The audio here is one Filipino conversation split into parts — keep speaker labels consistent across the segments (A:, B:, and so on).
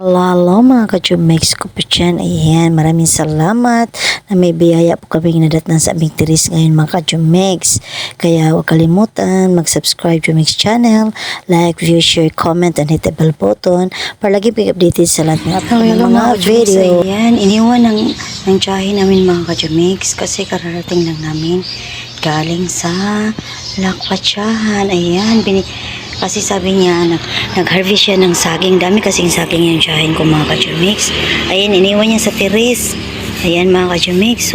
A: Hello mga ka-Jumex ko po dyan. Ayan, maraming salamat na may biyaya po kaming nadatnan sa aming tiris ngayon mga ka-Jumex. Kaya huwag kalimutan mag-subscribe Jumex channel, like, view, share, comment, and hit the bell button para lagi updated sa lahat ng upload ng mga video.
B: Ayan, iniwan ng tiyahin namin mga ka-Jumex kasi kararating lang namin galing sa Lakwatsyahan. Ayan, kasi sabi niya, nag-harvest siya ng saging. Dami kasing saging yung tiyahin ko mga ka-Jumex. Ayan, iniwan niya sa tiris. Ayan mga ka-Jumex.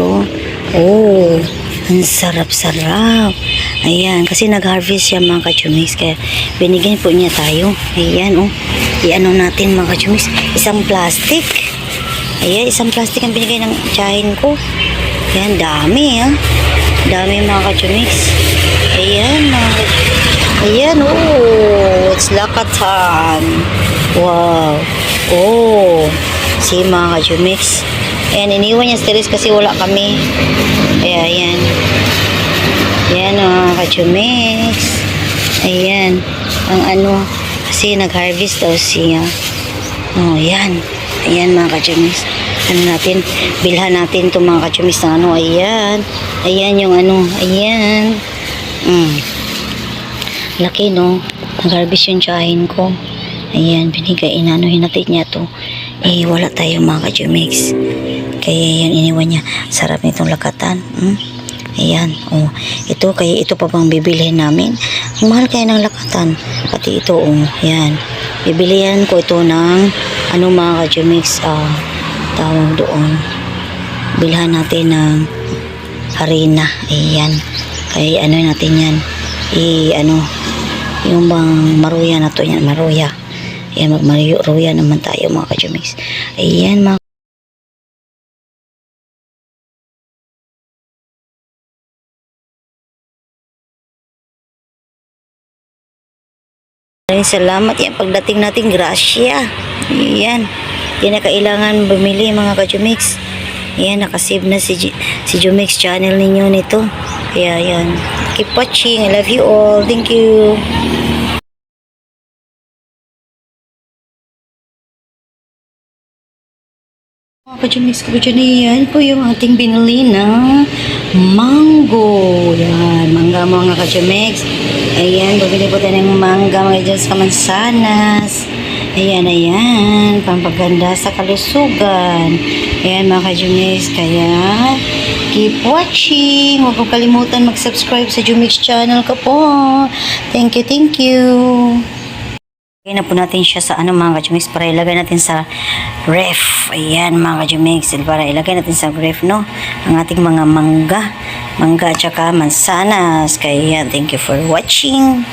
B: Oh, ang sarap-sarap. Ayan, kasi nag-harvest siya mga ka-Jumex. Kaya binigyan po niya tayo. Ayan, i-ano natin mga ka-Jumex. Isang plastic. Ayan, isang plastic ang binigay ng tiyahin ko. Ayan, dami dami mga ka-Jumex. Ayan mga ka-Jumex. Ayan, it's lakatan. Wow. Si mga ka-Jumex. Ayan, iniwan niya sa teres kasi wala kami. Kaya, ayan. Ayan, mga ka-Jumex. Ayan. Kasi nag-harvest daw siya. Ayan. Ayan, mga ka-Jumex. Bilhan natin itong mga ka-Jumex ng ayan. Ayan yung ayan. Laki no, nag-harvest yung tiyahin ko. Ayan, inanuhin natin niya to. Wala tayo mga ka-Jumex. Kaya yan, iniwan niya. Sarap nitong lakatan. Ayan, kaya ito pa bang bibilihin namin. Ang mahal kaya ng lakatan. Pati ito, ayan. Bibilihan ko ito ng, mga ka-Jumex, tawag doon. Bilhan natin ng harina. Ayan. Kaya natin yan. Yung bang maruya na to yan, maruya. Ayan, magmaruya naman tayo mga ka-Jumex. Ayan mga salamat yan pagdating natin, grasya. Ayan, hindi na kailangan bumili mga ka-Jumex. Ayan, nakasave na si Jumex channel ninyo nito. Kaya ayan, keep watching. I love you all. Thank you. Mga ka-Jumex ko dyan, yan po yung ating binili na mango. Yan, mangga mga ka-Jumex. Ayan, bumili po tayo ng mangga mga dyan sa mansanas. Ayan, pampaganda sa kalusugan. Ayan mga ka-Jumex, kaya keep watching. Huwag kong kalimutan mag-subscribe sa Jumex channel ko po. Thank you. Lagay na po natin siya sa mga ka-Jumex para ilagay natin sa ref. Ayan mga ka-Jumex, para ilagay natin sa ref, no? Ang ating mga mangga at saka mansanas. Kaya thank you for watching.